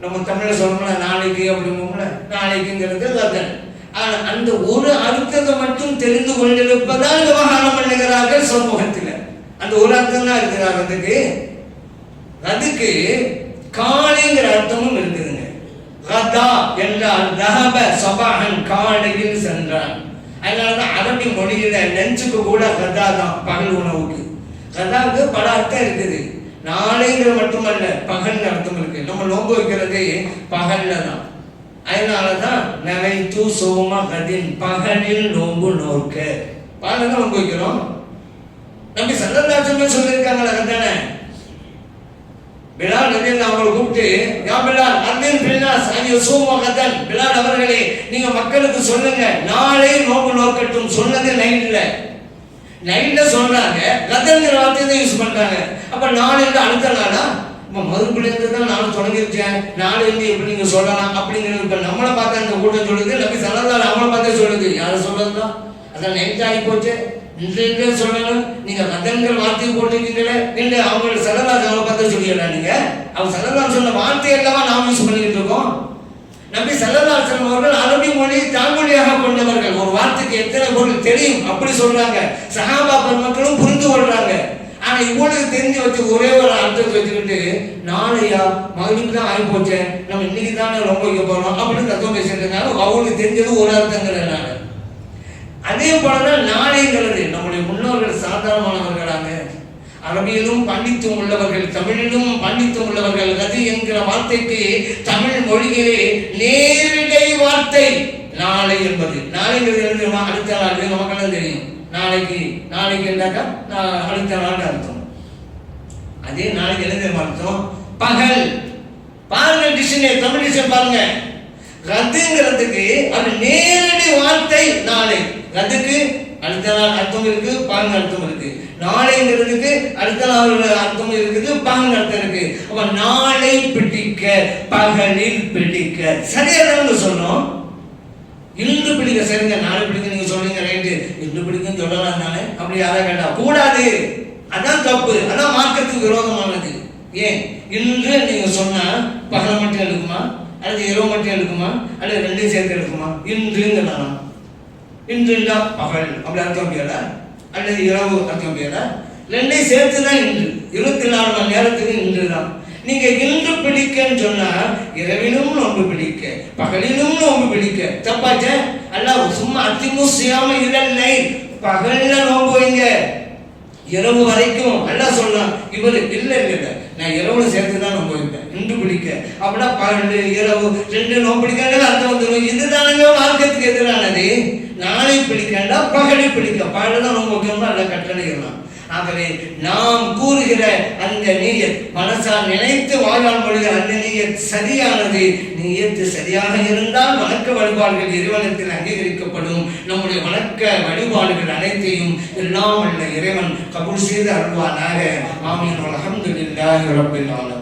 Speaker 1: நம்ம தமிழ்ல சொல்லணும்னா நாளைக்கு அப்படிங்கோம்ல, நாளைக்குங்கிறது கதன். ஆனா அந்த ஒரு அர்த்தத்தை மட்டும் தெரிந்து கொண்டிருப்பதால் விவகாரம் பண்ணுகிறார்கள் சமூகத்தில். அந்த ஒரு அர்த்தம் தான் இருக்கிறாங்க. அதுக்கு காலைங்கிற அர்த்தமும் இருக்குதுங்க. கதா என்றால் தஹப சபஹன், காலையில் சென்றான். அதனாலதான் அரபி மொழியில லஞ்சுக்கு கூட கதா தான், பகல் உணவுக்கு. கதாவுக்கு பல அர்த்தம் இருக்குது. நாளைங்கிற மட்டுமல்ல, பகல் அர்த்தம் இருக்கு. நம்ம நோன்பு வைக்கிறது பகல்ல தான். அதனாலதான் நவைத்து சோம கதின், பகலில் நோன்பு நோக்க, பகல்ல தான் நோன்பு வைக்கிறோம். நபி ஸல்லல்லாஹு அலைஹி வஸல்லம் சொல்லியிருக்காங்களா கதானே? பிலால் நபியல்லாஹு அவங்களை கூப்பிட்டு, யா பிலால் அன்னில் பின்னாஸ் அன் யஸூமு கதன், பிலால் அவர்களே நீங்க மக்களுக்கு சொல்லுங்க நாளை நோன்பு நோக்கட்டும். சொன்னது நைட்ல சொல்றாங்க, கதன்ங்கிற வார்த்தையை யூஸ் பண்றாங்க. அப்ப நாளைக்கு அடுத்த நாளா? மறுபடியும் இருந்து தான் நாள் தொடங்கிருச்சேன், நாளை இருந்து எப்படி நீங்க சொல்லலாம் அப்படிங்கிறது. இப்ப நம்மளை பார்த்தா இந்த கூட்டம் சொல்லுது, நபி ஸல்லல்லாஹு அலைஹி அவங்கள பார்த்தே சொல்லுது. யாரை சொல்றதுதான்? அதான் நைட் ஆகி போச்சு, இன்று சொல்லணும். நீங்க கதன்கிற வார்த்தையை போட்டுருக்கீங்களே, இல்ல அவங்க ஸல்லல்லாஹு அலைஹி அவங்கள பார்த்தே சொல்லிடலாம். நீங்க அவங்க ஸல்லல்லாஹு சொன்ன வார்த்தை எல்லாமே நாம் யூஸ் பண்ணிக்கிட்டு இருக்கோம். நபி ஸல்லல்லாஹு அலைஹி வஸல்லம் அவர்கள் அரபி மொழி தாய்மொழியாக கொண்டவர்கள். ஒரு வார்த்தைக்கு எத்தனை பொருள் தெரியும் அப்படி சொல்றாங்க. சஹாபா பெருமக்களும் புரிந்து கொள்றாங்க. ஆனா இவங்களுக்கு தெரிஞ்சு வச்சு ஒரே ஒரு அர்த்தத்தை வச்சுக்கிட்டு, நாளையா மகனுக்கு தான் ஆகி போச்சு, நம்ம இன்னைக்கு தானே ரொம்ப வைக்க போறோம் அப்படின்னு தத்துவம் பேசுறதுனால அவங்களுக்கு தெரிஞ்சது ஒரு அர்த்தங்கிறதுனால. அதே போலதான் நாளைங்கிறது நம்முடைய முன்னோர்கள் சாதாரணமானவர்களாங்க. அரபியிலும் பண்டித்தும் உள்ளவர்கள், தமிழிலும் பண்டித்தும் உள்ளவர்கள். கதி என்கிற வார்த்தைக்கு தமிழ் மொழியிலே நேரடி வார்த்தை நாளை என்பது. நாளைங்கிறது எழுதுமா அடுத்த நாள், நமக்கெல்லாம் தெரியும். நாளைக்கு இருந்தாக்கா அடுத்த நாள் அர்த்தம். அதே நாளைக்கு எழுதுற அர்த்தம் பகல். பாருங்க டிக்ஷனரி, தமிழ் டிக்ஷனரி பாருங்க. கதுங்கிறதுக்கு அது நேரடி வார்த்தை நாளை. கதுக்கு அடுத்த நாள் அர்த்தம் இருக்கு, பாங்க அர்த்தம் இருக்கு. நாளைங்கிறதுக்கு அடுத்த நாள் அர்த்தம் இருக்குது, பாங்க அர்த்தம் இருக்கு. அப்ப நாளை பிடிக்க, பகலில் பிடிக்க சரியா தான் சொன்னோம். இன்று பிடிக்க சரிங்க, நாளை பிடிக்க நீங்க சொல்றீங்க ரைட்டு, இன்று பிடிக்கும் சொல்லலாம் தானே, அப்படி யாரை கேட்டா கூடாது. அதான் தப்பு, அதான் மார்க்கத்துக்கு விரோதமானது. ஏன் இன்று நீங்க சொன்னா பகல் மட்டும் எடுக்குமா, அல்லது இரவு மட்டும் எடுக்குமா, அல்லது ரெண்டையும் சேர்த்து எடுக்குமா? இன்றுங்கண்ணா, இன்றுண்டா பகல் அப்படி அர்த்தம் முடியாதா, அல்லது இரவு அர்த்தம் முடியாதா? ரெண்டையும் சேர்த்துதான் இன்று. 24 மணி நேரத்துக்கு இன்று தான். நீங்க இன்று பிடிக்கன்னு சொன்னா இரவிலும் நோன்பு பிடிக்க, பகலிலும் நோன்பு பிடிக்க தப்பாச்ச. அல்லாஹ் சும்மா அத்திமு சியாம இல்லை, பகல்ல நோன்பு வைங்க இரவு வரைக்கும் அல்லாஹ் சொல்லலாம். இவரு இல்லை நான் இரவுல சேர்த்துதான் நோன்பு வைப்பேன் இன்று பிடிக்க. அப்படின்னா பகல் இரவு ரெண்டு நோன்பு பிடிக்க அர்த்தம் வந்துடும். இதுதானங்க மார்க்கத்துக்கு எதிரானது. நாளை பிடிக்கண்டா பகலை பிடிக்க, பகல் தான் நோன்பு வைக்கணும் அல்ல கட்டளைகளாம். ஆகவே நாம் கூறுகிற அந்த நீயத், மனசால் நினைத்து வாழ்நாள் மொழிகிற அந்த நீயத் சரியானது. நீயத்து சரியாக இருந்தால் வணக்க வழிபாடுகள் இறைவனத்தில் அங்கீகரிக்கப்படும். நம்முடைய வணக்க வழிபாடுகள் அனைத்தையும் எல்லாம் உள்ள இறைவன் கபூல் செய்து அருள்வானாக. ஆமீன். அல்ஹம்துலில்லாஹி ரப்பில் ஆலமீன்.